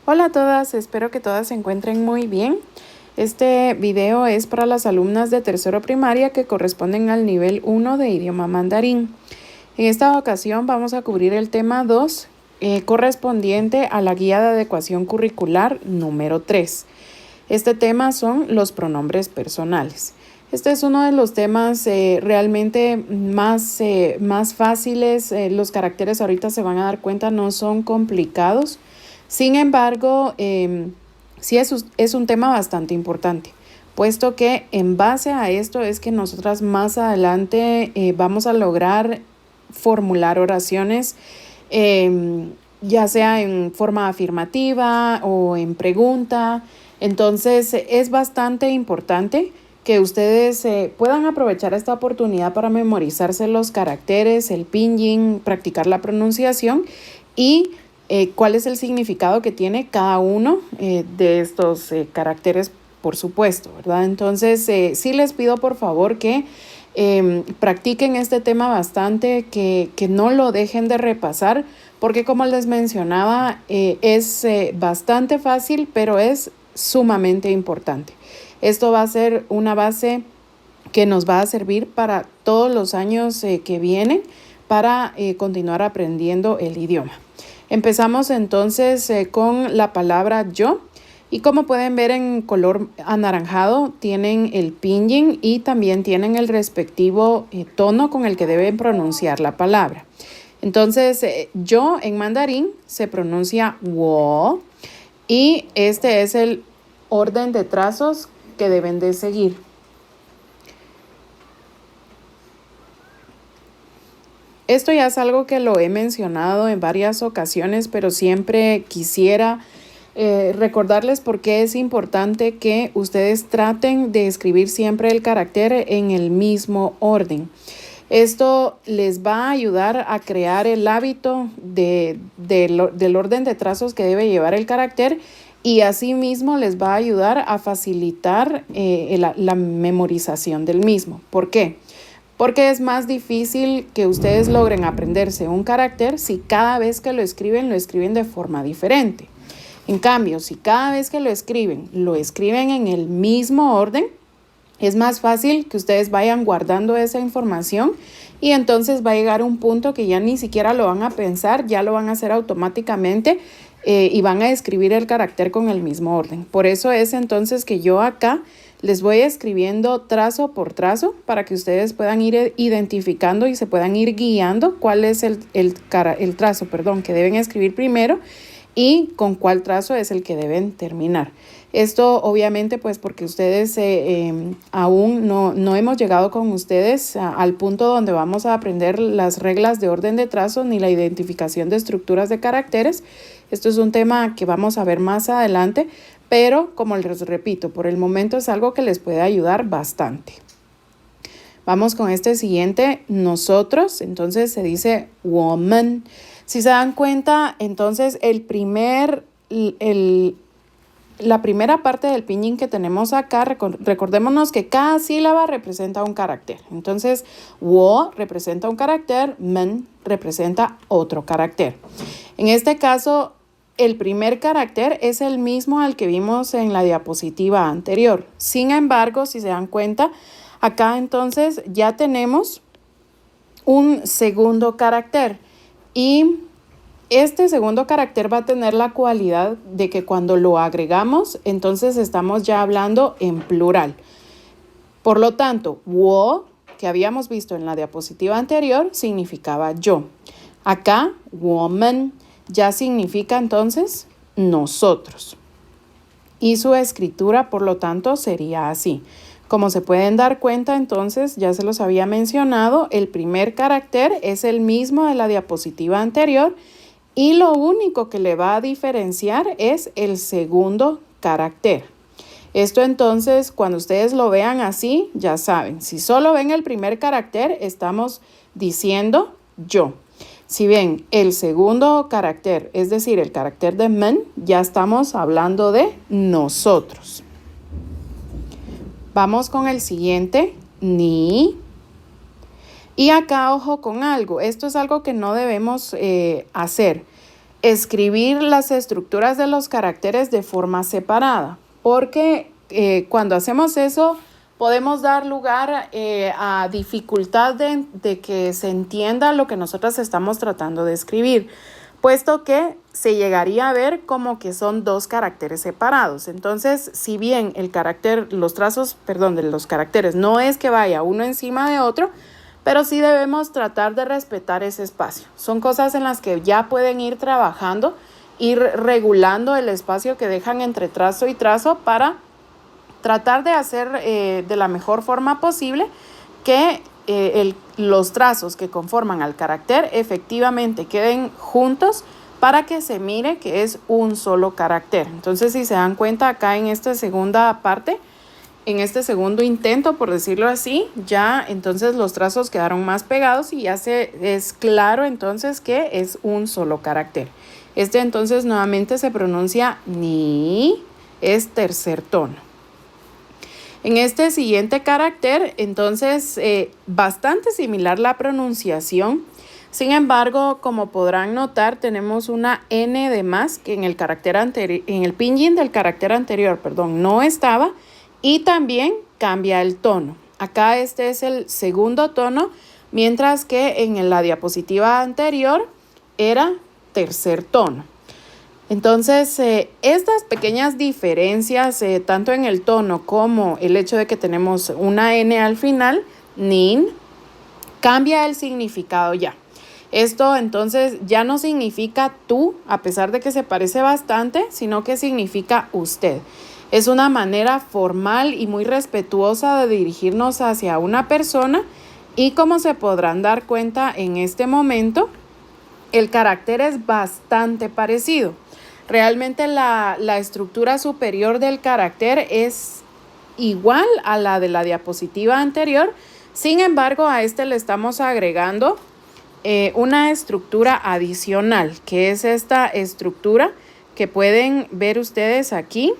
Hola a todas, espero que todas se encuentren muy bien. Este video es para las alumnas de tercero primaria que corresponden al nivel 1 de idioma mandarín. En esta ocasión vamos a cubrir el tema 2, correspondiente a la guía de adecuación curricular número 3. Este tema son los pronombres personales. Este es uno de los temas realmente más fáciles. Los caracteres ahorita se van a dar cuenta no son complicados. Sin embargo, sí es un tema bastante importante, puesto que en base a esto es que nosotras más adelante vamos a lograr formular oraciones, ya sea en forma afirmativa o en pregunta. Entonces, es bastante importante que ustedes puedan aprovechar esta oportunidad para memorizarse los caracteres, el pinyin, practicar la pronunciación y cuál es el significado que tiene cada uno de estos caracteres, por supuesto, ¿verdad? Entonces, sí les pido por favor que practiquen este tema bastante, que no lo dejen de repasar, porque como les mencionaba, es bastante fácil, pero es sumamente importante. Esto va a ser una base que nos va a servir para todos los años que vienen para continuar aprendiendo el idioma. Empezamos entonces con la palabra yo, y como pueden ver en color anaranjado tienen el pinyin y también tienen el respectivo tono con el que deben pronunciar la palabra. Entonces yo en mandarín se pronuncia wo y este es el orden de trazos que deben de seguir. Esto ya es algo que lo he mencionado en varias ocasiones, pero siempre quisiera recordarles por qué es importante que ustedes traten de escribir siempre el carácter en el mismo orden. Esto les va a ayudar a crear el hábito del orden de trazos que debe llevar el carácter, y asimismo les va a ayudar a facilitar la memorización del mismo. ¿Por qué? Porque es más difícil que ustedes logren aprenderse un carácter si cada vez que lo escriben de forma diferente. En cambio, si cada vez que lo escriben en el mismo orden, es más fácil que ustedes vayan guardando esa información, y entonces va a llegar un punto que ya ni siquiera lo van a pensar, ya lo van a hacer automáticamente y van a escribir el carácter con el mismo orden. Por eso es entonces que yo acá les voy escribiendo trazo por trazo para que ustedes puedan ir identificando y se puedan ir guiando cuál es el trazo que deben escribir primero y con cuál trazo es el que deben terminar. Esto obviamente pues porque ustedes aún no hemos llegado con ustedes al punto donde vamos a aprender las reglas de orden de trazo ni la identificación de estructuras de caracteres. Esto es un tema que vamos a ver más adelante, pero como les repito, por el momento es algo que les puede ayudar bastante. Vamos con este siguiente, nosotros. Entonces se dice woman. Si se dan cuenta, entonces la primera parte del pinyin que tenemos acá, recordémonos que cada sílaba representa un carácter. Entonces, wo representa un carácter, men representa otro carácter. En este caso, el primer carácter es el mismo al que vimos en la diapositiva anterior. Sin embargo, si se dan cuenta, acá entonces ya tenemos un segundo carácter, y este segundo carácter va a tener la cualidad de que cuando lo agregamos, entonces estamos ya hablando en plural. Por lo tanto, wo, que habíamos visto en la diapositiva anterior, significaba yo. Acá, woman, ya significa entonces nosotros. Y su escritura, por lo tanto, sería así. Como se pueden dar cuenta, entonces, ya se los había mencionado, el primer carácter es el mismo de la diapositiva anterior, y lo único que le va a diferenciar es el segundo carácter. Esto entonces, cuando ustedes lo vean así, ya saben, si solo ven el primer carácter, estamos diciendo yo. Si ven el segundo carácter, es decir, el carácter de men, ya estamos hablando de nosotros. Vamos con el siguiente, ni. Y acá ojo con algo, esto es algo que no debemos hacer. escribir las estructuras de los caracteres de forma separada, porque cuando hacemos eso podemos dar lugar a dificultad de que se entienda lo que nosotros estamos tratando de escribir, puesto que se llegaría a ver como que son dos caracteres separados. Entonces, si bien los trazos de los caracteres no es que vaya uno encima de otro, pero sí debemos tratar de respetar ese espacio. Son cosas en las que ya pueden ir trabajando, ir regulando el espacio que dejan entre trazo y trazo para tratar de hacer de la mejor forma posible que los trazos que conforman al carácter efectivamente queden juntos para que se mire que es un solo carácter. Entonces, si se dan cuenta acá en esta segunda parte, en este segundo intento, por decirlo así, ya entonces los trazos quedaron más pegados y ya es claro entonces que es un solo carácter. Este entonces nuevamente se pronuncia ni, es tercer tono. En este siguiente carácter, entonces, bastante similar la pronunciación. Sin embargo, como podrán notar, tenemos una N de más que en el pinyin del carácter anterior, no estaba, y también cambia el tono. Acá este es el segundo tono, mientras que en la diapositiva anterior era tercer tono. Entonces, estas pequeñas diferencias, tanto en el tono como el hecho de que tenemos una N al final, nin, cambia el significado ya. Esto entonces ya no significa tú, a pesar de que se parece bastante, sino que significa usted. Es una manera formal y muy respetuosa de dirigirnos hacia una persona y como se podrán dar cuenta en este momento, el carácter es bastante parecido. Realmente la estructura superior del carácter es igual a la de la diapositiva anterior. Sin embargo, a este le estamos agregando una estructura adicional, que es esta estructura que pueden ver ustedes aquí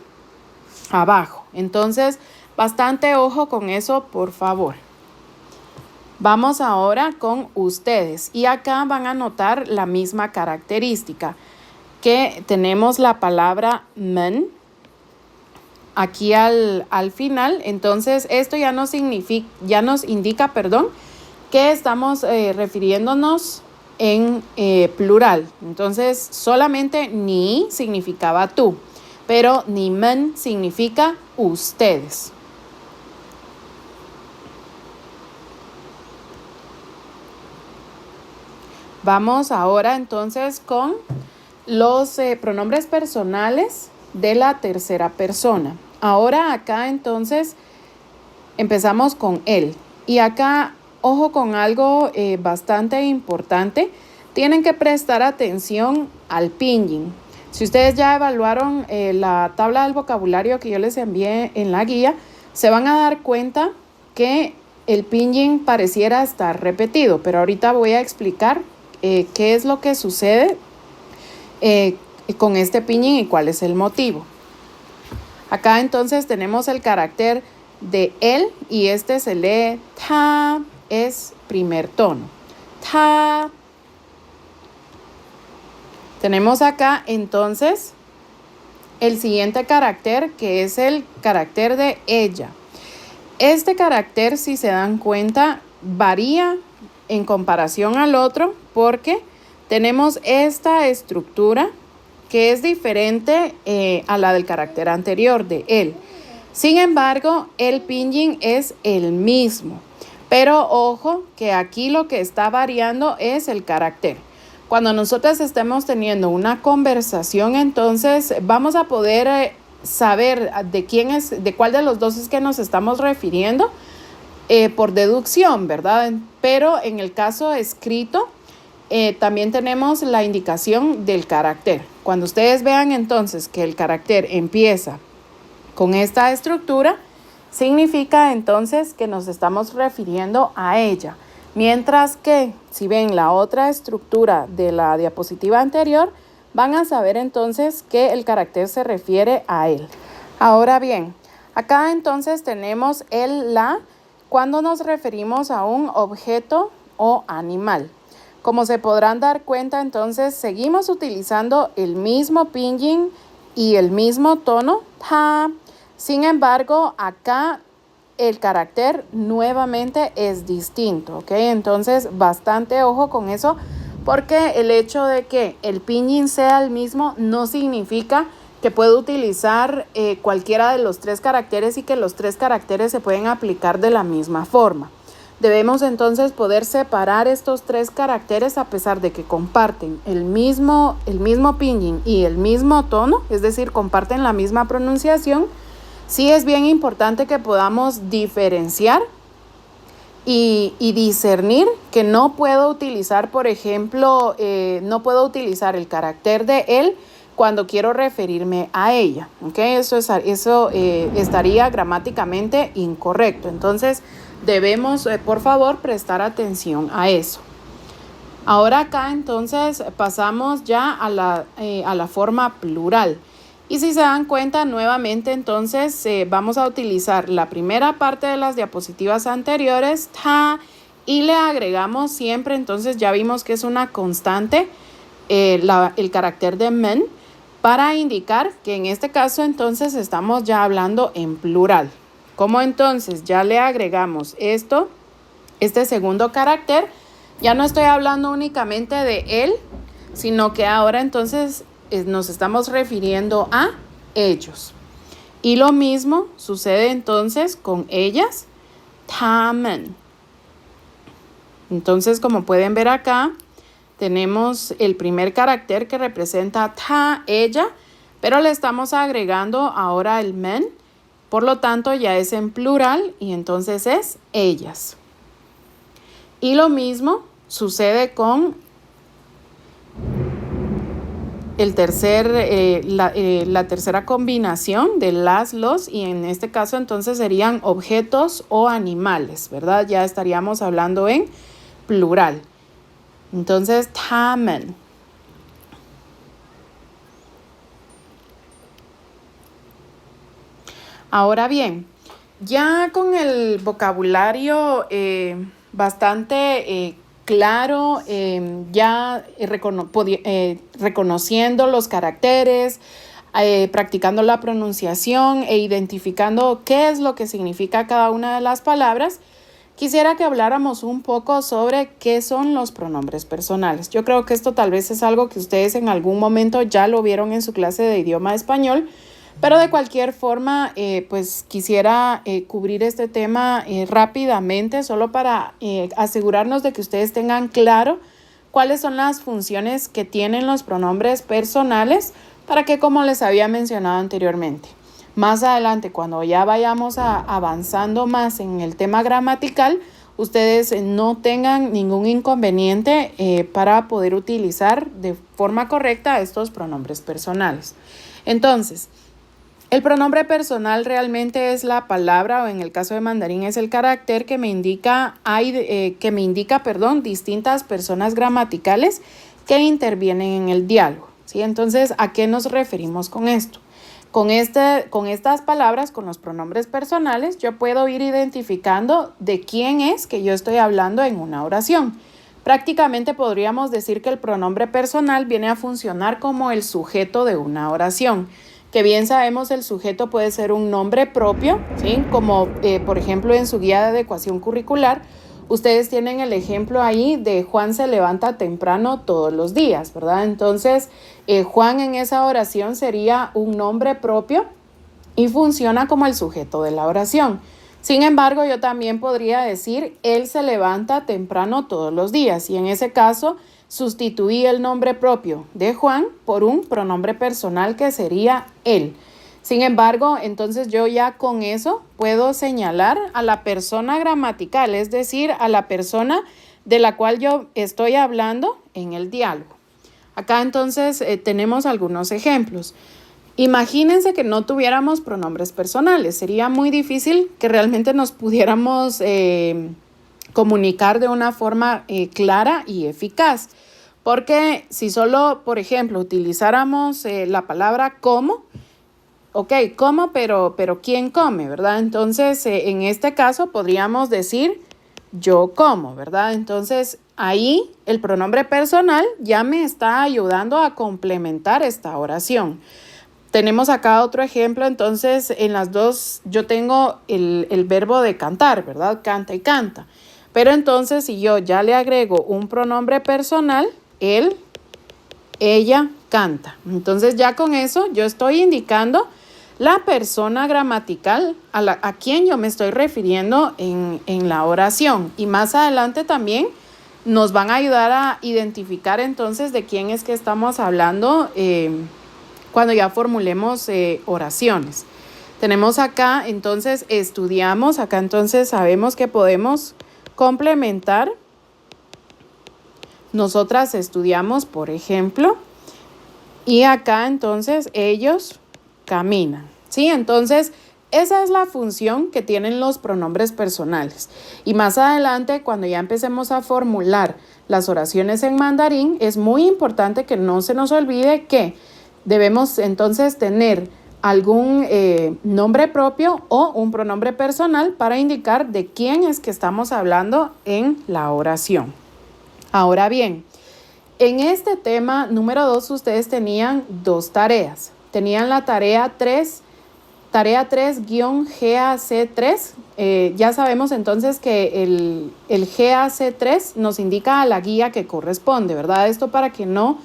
abajo. Entonces, bastante ojo con eso, por favor. Vamos ahora con ustedes y acá van a notar la misma característica, que tenemos la palabra men aquí al final. Entonces esto ya nos indica que estamos refiriéndonos en plural. Entonces solamente ni significaba tú, pero ni men significa ustedes. Vamos ahora entonces con los pronombres personales de la tercera persona. Ahora acá entonces empezamos con él. Y acá, ojo con algo bastante importante. Tienen que prestar atención al pinyin. Si ustedes ya evaluaron la tabla del vocabulario que yo les envié en la guía, se van a dar cuenta que el pinyin pareciera estar repetido. Pero ahorita voy a explicar qué es lo que sucede con este pinyin y cuál es el motivo. Acá entonces tenemos el carácter de él y este se lee ta, es primer tono. Ta. Tenemos acá entonces el siguiente carácter, que es el carácter de ella. Este carácter, si se dan cuenta, varía en comparación al otro porque tenemos esta estructura que es diferente a la del carácter anterior de él. Sin embargo, el pinyin es el mismo, pero ojo que aquí lo que está variando es el carácter. Cuando nosotros estemos teniendo una conversación, entonces vamos a poder saber de cuál de los dos es que nos estamos refiriendo por deducción, ¿verdad? Pero en el caso escrito, también tenemos la indicación del carácter. Cuando ustedes vean entonces que el carácter empieza con esta estructura, significa entonces que nos estamos refiriendo a ella. Mientras que si ven la otra estructura de la diapositiva anterior, van a saber entonces que el carácter se refiere a él. Ahora bien, acá entonces tenemos el la cuando nos referimos a un objeto o animal. Como se podrán dar cuenta, entonces seguimos utilizando el mismo pinyin y el mismo tono, ta. Sin embargo, acá el carácter nuevamente es distinto, ¿ok? Entonces, bastante ojo con eso, porque el hecho de que el pinyin sea el mismo no significa que puedo utilizar cualquiera de los 3 caracteres y que los 3 caracteres se pueden aplicar de la misma forma. Debemos entonces poder separar estos 3 caracteres a pesar de que comparten el mismo pinyin y el mismo tono, es decir, comparten la misma pronunciación. Sí es bien importante que podamos diferenciar y discernir que no puedo utilizar, por ejemplo, no puedo utilizar el carácter de él cuando quiero referirme a ella, ¿ok? Eso estaría gramáticamente incorrecto. Entonces, debemos, por favor, prestar atención a eso. Ahora acá, entonces, pasamos ya a la forma plural. Y si se dan cuenta, nuevamente, entonces, vamos a utilizar la primera parte de las diapositivas anteriores, ta, y le agregamos siempre, entonces ya vimos que es una constante, el carácter de men, para indicar que en este caso, entonces, estamos ya hablando en plural. Como entonces ya le agregamos este segundo carácter, ya no estoy hablando únicamente de él, sino que ahora entonces nos estamos refiriendo a ellos. Y lo mismo sucede entonces con ellas, tamen. Entonces, como pueden ver acá, tenemos el primer carácter que representa ta, ella, pero le estamos agregando ahora el men. Por lo tanto, ya es en plural y entonces es ellas. Y lo mismo sucede con la tercera combinación de las, los, y en este caso entonces serían objetos o animales, ¿verdad? Ya estaríamos hablando en plural. Entonces, tamen. Ahora bien, ya con el vocabulario bastante claro, ya reconociendo los caracteres, practicando la pronunciación e identificando qué es lo que significa cada una de las palabras, quisiera que habláramos un poco sobre qué son los pronombres personales. Yo creo que esto tal vez es algo que ustedes en algún momento ya lo vieron en su clase de idioma español, pero de cualquier forma, pues quisiera cubrir este tema rápidamente, solo para asegurarnos de que ustedes tengan claro cuáles son las funciones que tienen los pronombres personales, para que, como les había mencionado anteriormente, más adelante, cuando ya vayamos avanzando más en el tema gramatical, ustedes no tengan ningún inconveniente para poder utilizar de forma correcta estos pronombres personales. Entonces, el pronombre personal realmente es la palabra, o en el caso de mandarín es el carácter que me indica, distintas personas gramaticales que intervienen en el diálogo, ¿sí? Entonces, ¿a qué nos referimos con esto? Con estas palabras, con los pronombres personales, yo puedo ir identificando de quién es que yo estoy hablando en una oración. Prácticamente podríamos decir que el pronombre personal viene a funcionar como el sujeto de una oración. Que bien sabemos, el sujeto puede ser un nombre propio, ¿sí? Como por ejemplo en su guía de adecuación curricular, ustedes tienen el ejemplo ahí de Juan se levanta temprano todos los días, ¿verdad? Entonces, Juan en esa oración sería un nombre propio y funciona como el sujeto de la oración. Sin embargo, yo también podría decir, él se levanta temprano todos los días, y en ese caso sustituí el nombre propio de Juan por un pronombre personal que sería él. Sin embargo, entonces yo ya con eso puedo señalar a la persona gramatical, es decir, a la persona de la cual yo estoy hablando en el diálogo. Acá entonces tenemos algunos ejemplos. Imagínense que no tuviéramos pronombres personales. Sería muy difícil que realmente nos pudiéramos comunicar de una forma clara y eficaz. Porque si solo, por ejemplo, utilizáramos la palabra como, ok, como, pero ¿quién come, verdad? Entonces, en este caso podríamos decir yo como, ¿verdad? Entonces, ahí el pronombre personal ya me está ayudando a complementar esta oración. Tenemos acá otro ejemplo, entonces en las dos yo tengo el verbo de cantar, ¿verdad? Canta y canta. Pero entonces si yo ya le agrego un pronombre personal, él, ella canta. Entonces ya con eso yo estoy indicando la persona gramatical a quien yo me estoy refiriendo en la oración. Y más adelante también nos van a ayudar a identificar entonces de quién es que estamos hablando cuando ya formulemos oraciones. Tenemos acá, entonces estudiamos, acá entonces sabemos que podemos complementar. Nosotras estudiamos, por ejemplo, y acá entonces ellos caminan, ¿sí? Entonces, esa es la función que tienen los pronombres personales. Y más adelante, cuando ya empecemos a formular las oraciones en mandarín, es muy importante que no se nos olvide que debemos entonces tener algún nombre propio o un pronombre personal para indicar de quién es que estamos hablando en la oración. Ahora bien, en este tema número 2 ustedes tenían dos tareas. Tenían la tarea 3-GAC3. Ya sabemos entonces que el GAC3 nos indica a la guía que corresponde, ¿verdad? Esto para que no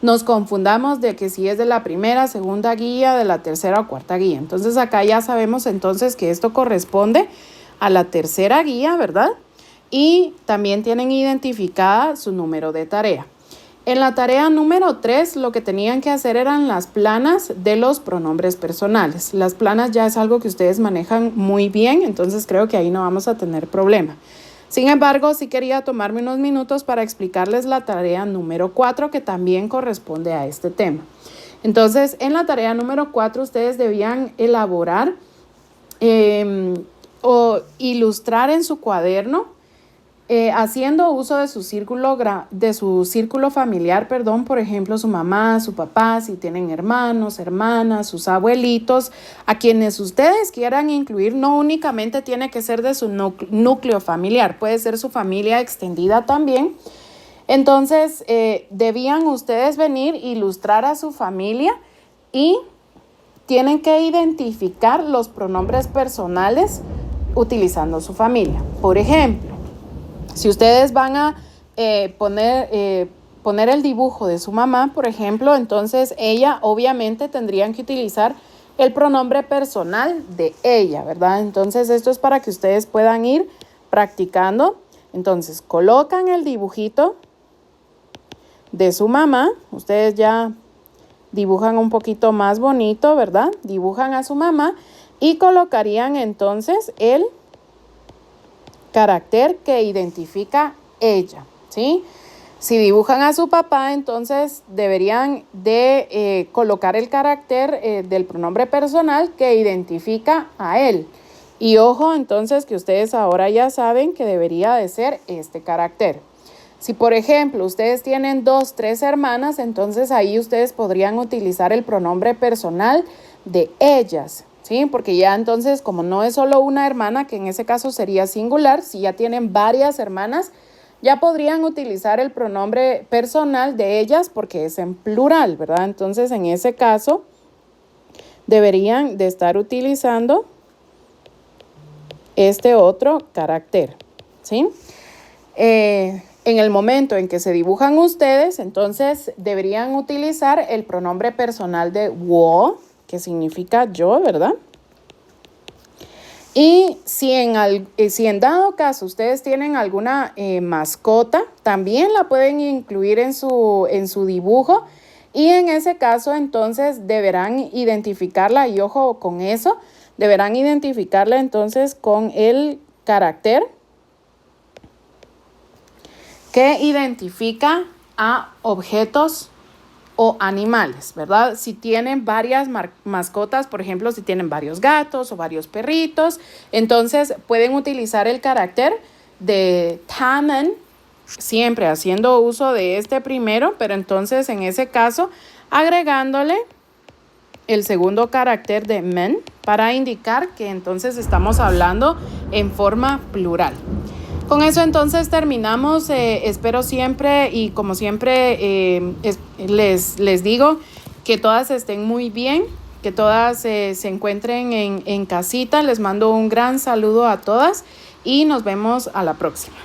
nos confundamos de que si es de la primera, segunda guía, de la tercera o cuarta guía. Entonces acá ya sabemos entonces que esto corresponde a la tercera guía, ¿verdad? Y también tienen identificada su número de tarea. En la tarea número 3 lo que tenían que hacer eran las planas de los pronombres personales. Las planas ya es algo que ustedes manejan muy bien, entonces creo que ahí no vamos a tener problema. Sin embargo, sí quería tomarme unos minutos para explicarles la tarea número 4 que también corresponde a este tema. Entonces, en la tarea número 4 ustedes debían elaborar o ilustrar en su cuaderno haciendo uso de su círculo familiar, por ejemplo, su mamá, su papá, si tienen hermanos, hermanas, sus abuelitos, a quienes ustedes quieran incluir, no únicamente tiene que ser de su núcleo familiar, puede ser su familia extendida también. Entonces, debían ustedes venir, ilustrar a su familia y tienen que identificar los pronombres personales utilizando su familia. Por ejemplo, si ustedes van a poner el dibujo de su mamá, por ejemplo, entonces ella obviamente tendrían que utilizar el pronombre personal de ella, ¿verdad? Entonces esto es para que ustedes puedan ir practicando. Entonces colocan el dibujito de su mamá, ustedes ya dibujan un poquito más bonito, ¿verdad? Dibujan a su mamá y colocarían entonces el carácter que identifica ella, ¿sí? Si dibujan a su papá, entonces deberían de colocar el carácter del pronombre personal que identifica a él. Y ojo, entonces, que ustedes ahora ya saben que debería de ser este carácter. Si, por ejemplo, ustedes tienen 2, 3 hermanas, entonces ahí ustedes podrían utilizar el pronombre personal de ellas, ¿sí? Porque ya entonces, como no es solo una hermana, que en ese caso sería singular, si ya tienen varias hermanas, ya podrían utilizar el pronombre personal de ellas porque es en plural, ¿verdad? Entonces, en ese caso, deberían de estar utilizando este otro carácter, ¿sí? En el momento en que se dibujan ustedes, entonces deberían utilizar el pronombre personal de wo, que significa yo, ¿verdad? Y si en dado caso ustedes tienen alguna mascota, también la pueden incluir en su dibujo. Y en ese caso, entonces, deberán identificarla, y ojo con eso, deberán identificarla entonces con el carácter que identifica a objetos o animales, ¿verdad? Si tienen varias mascotas, por ejemplo, si tienen varios gatos o varios perritos, entonces pueden utilizar el carácter de tamen, siempre haciendo uso de este primero, pero entonces en ese caso agregándole el segundo carácter de men para indicar que entonces estamos hablando en forma plural. Con eso entonces terminamos. Espero siempre y como siempre les digo que todas estén muy bien, que todas se encuentren en casita. Les mando un gran saludo a todas y nos vemos a la próxima.